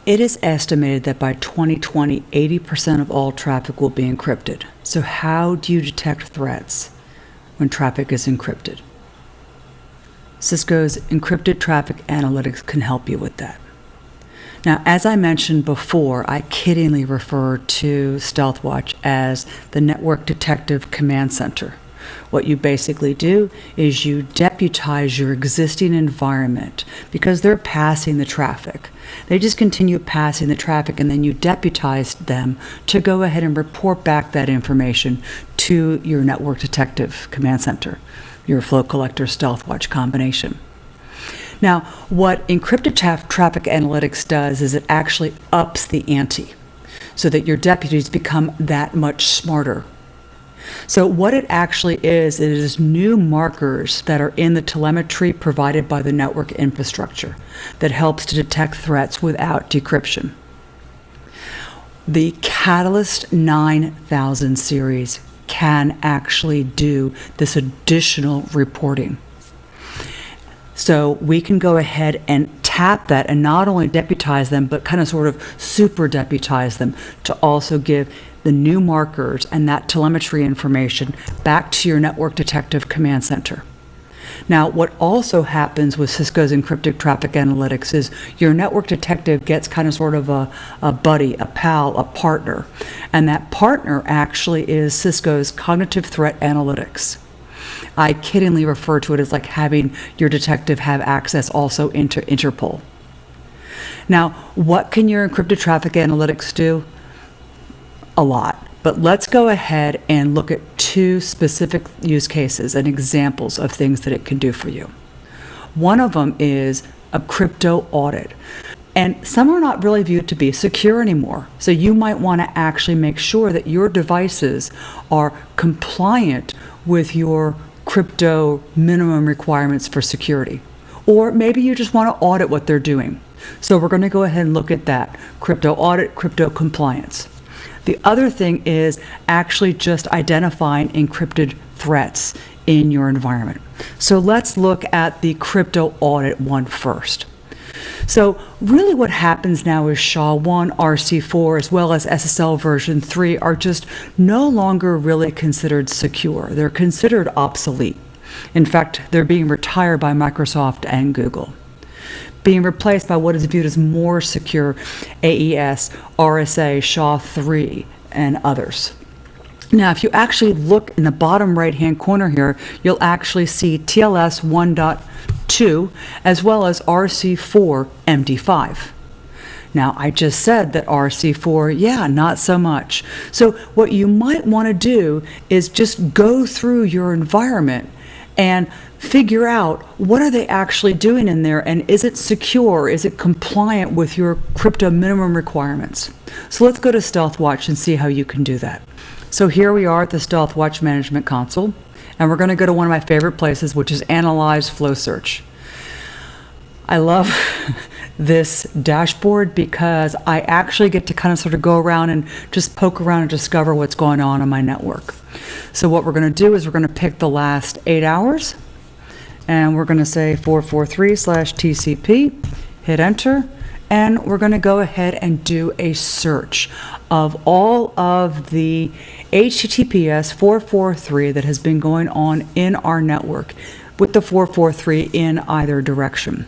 It is estimated that by 2020, 80% of all traffic will be encrypted. So how do you detect threats when traffic is encrypted? Cisco's Encrypted Traffic Analytics can help you with that. Now, as I mentioned before, I kiddingly refer to Stealthwatch as the Network Detective Command Center. What you basically do is you deputize your existing environment because they're passing the traffic. They just continue passing the traffic, and then you deputize them to go ahead and report back that information to your Network Detective Command Center, your Flow Collector Stealthwatch combination. Now, what Encrypted Traffic Analytics does is it actually ups the ante so that your deputies become that much smarter. So what it actually is, it is new markers that are in the telemetry provided by the network infrastructure that helps to detect threats without decryption. The Catalyst 9000 series can actually do this additional reporting. So we can go ahead and tap that and not only deputize them, but kind of sort of super deputize them to also give the new markers and that telemetry information back to your Network Detective Command Center. Now, what also happens with Cisco's Encrypted Traffic Analytics is your Network Detective gets kind of sort of a buddy, a pal, a partner. And that partner actually is Cisco's Cognitive Threat Analytics. I kiddingly refer to it as like having your detective have access also into Interpol. Now, what can your Encrypted Traffic Analytics do? A lot. But let's go ahead and look at two specific use cases and examples of things that it can do for you. One of them is a crypto audit. And some are not really viewed to be secure anymore. So you might want to actually make sure that your devices are compliant with your crypto minimum requirements for security. Or maybe you just want to audit what they're doing. So we're going to go ahead and look at that. Crypto audit, crypto compliance. The other thing is actually just identifying encrypted threats in your environment. So let's look at the crypto audit one first. So really what happens now is SHA-1, RC4, as well as SSL version 3 are just no longer really considered secure. They're considered obsolete. In fact, they're being retired by Microsoft and Google, being replaced by what is viewed as more secure AES, RSA, SHA-3, and others. Now, if you actually look in the bottom right-hand corner here, you'll actually see TLS 1.2 as well as RC4 MD5. Now, I just said that RC4, yeah, not so much. So what you might want to do is just go through your environment and figure out what are they actually doing in there, and is it secure? Is it compliant with your crypto minimum requirements? So let's go to Stealthwatch and see how you can do that. So here we are at the Stealthwatch Management Console, and we're going to go to one of my favorite places, which is Analyze Flow Search. I love this dashboard because I actually get to kind of sort of go around and just poke around and discover what's going on my network. So what we're going to do is we're going to pick the last 8 hours, and we're going to say 443/TCP, hit enter, and we're going to go ahead and do a search of all of the HTTPS 443 that has been going on in our network with the 443 in either direction.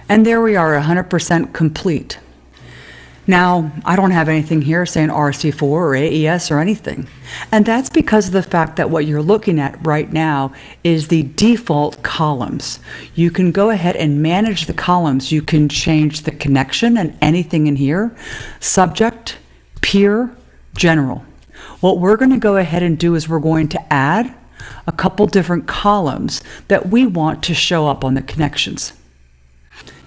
And there we are, 100% complete. Now, I don't have anything here saying RC4 or AES or anything. And that's because of the fact that what you're looking at right now is the default columns. You can go ahead and manage the columns. You can change the connection and anything in here, subject, peer, general. What we're going to go ahead and do is we're going to add a couple different columns that we want to show up on the connections.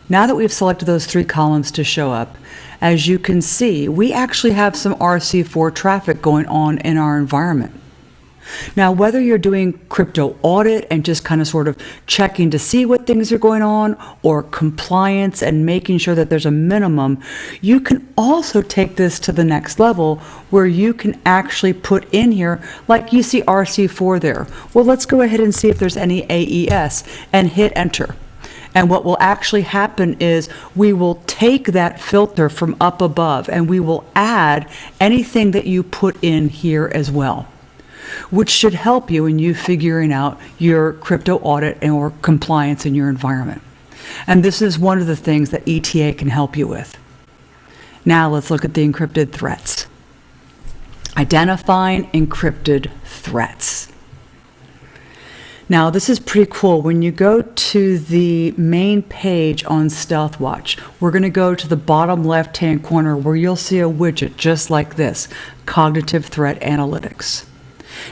Now that we've selected those 3 columns to show up, as you can see, we actually have some RC4 traffic going on in our environment. Now, whether you're doing crypto audit and just kind of sort of checking to see what things are going on, or compliance and making sure that there's a minimum, you can also take this to the next level where you can actually put in here, like you see RC4 there. Well, let's go ahead and see if there's any AES and hit enter. And what will actually happen is we will take that filter from up above and we will add anything that you put in here as well, which should help you in you figuring out your crypto audit or compliance in your environment. And this is one of the things that ETA can help you with. Now let's look at the encrypted threats. Identifying encrypted threats. Now this is pretty cool. When you go to the main page on Stealthwatch, we're going to go to the bottom left-hand corner where you'll see a widget just like this, Cognitive Threat Analytics.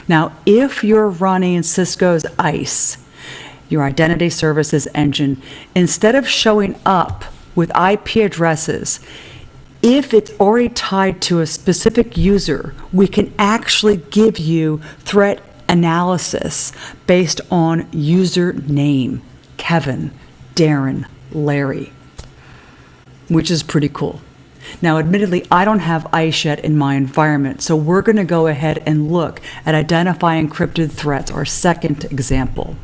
Now, if you're running Cisco's ICE, your Identity Services Engine, instead of showing up with IP addresses, if it's already tied to a specific user, we can actually give you threat analysis based on user name, Kevin, Darren, Larry, which is pretty cool. Now, admittedly, I don't have ICE yet in my environment, so we're going to go ahead and look at identifying encrypted threats, our second example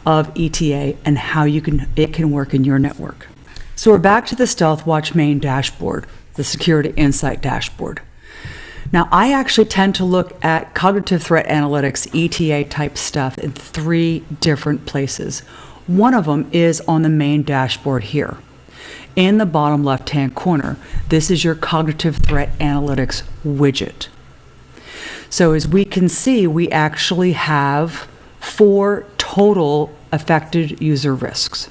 of ETA and how it can work in your network. So we're back to the Stealthwatch main dashboard, the Security Insight dashboard. Now, I actually tend to look at cognitive threat analytics, ETA type stuff in 3 different places. One of them is on the main dashboard here. In the bottom left-hand corner, this is your Cognitive Threat Analytics widget. So as we can see, we actually have 4 total affected user risks.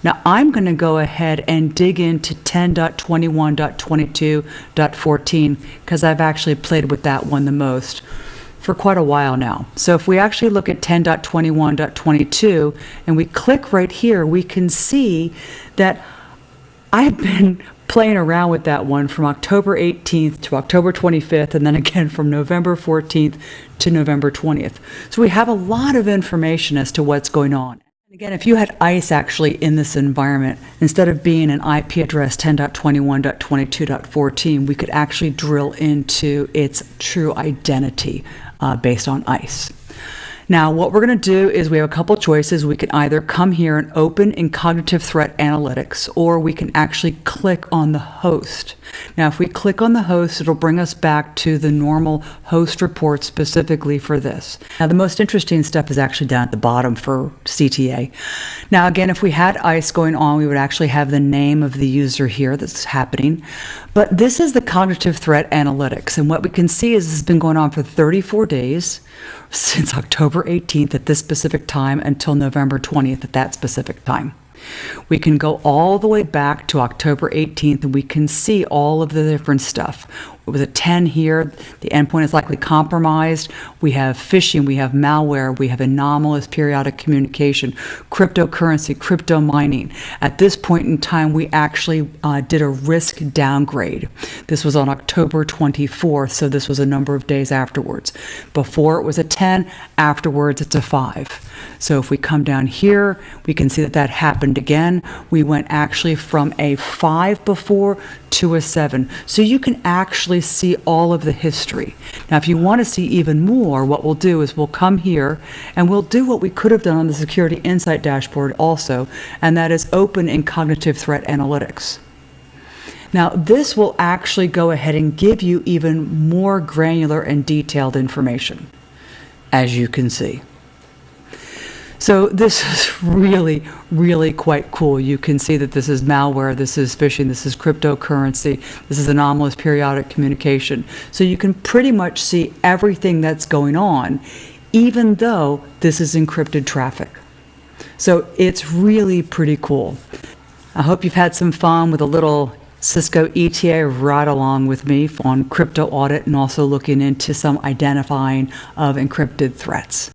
Now I'm going to go ahead and dig into 10.21.22.14 because I've actually played with that one the most for quite a while now. So if we actually look at 10.21.22 and we click right here, we can see that I've been playing around with that one from October 18th to October 25th, and then again from November 14th to November 20th. So we have a lot of information as to what's going on. And again, if you had ICE actually in this environment, instead of being an IP address 10.21.22.14, we could actually drill into its true identity based on ICE. Now, what we're going to do is we have a couple choices. We can either come here and open in Cognitive Threat Analytics, or we can actually click on the host. Now, if we click on the host, it'll bring us back to the normal host report specifically for this. Now, the most interesting stuff is actually down at the bottom for CTA. Now, again, if we had ICE going on, we would actually have the name of the user here that's happening. But this is the Cognitive Threat Analytics. And what we can see is this has been going on for 34 days, since October 18th at this specific time until November 20th at that specific time. We can go all the way back to October 18th and we can see all of the different stuff. With a 10 here, the endpoint is likely compromised. We have phishing, we have malware, we have anomalous periodic communication, cryptocurrency, crypto mining. At this point in time, we actually did a risk downgrade. This was on October 24th, so this was a number of days afterwards. Before it was a 10, afterwards it's a 5. So if we come down here, we can see that that happened again. We went actually from a 5 before to a 7. So you can actually see all of the history. Now, if you want to see even more, what we'll do is we'll come here and we'll do what we could have done on the Security Insight dashboard also, and that is open in Cognitive Threat Analytics. Now, this will actually go ahead and give you even more granular and detailed information, as you can see. So this is really, really quite cool. You can see that this is malware, this is phishing, this is cryptocurrency, this is anomalous periodic communication. So you can pretty much see everything that's going on, even though this is encrypted traffic. So it's really pretty cool. I hope you've had some fun with a little Cisco ETA right along with me on crypto audit and also looking into some identifying of encrypted threats.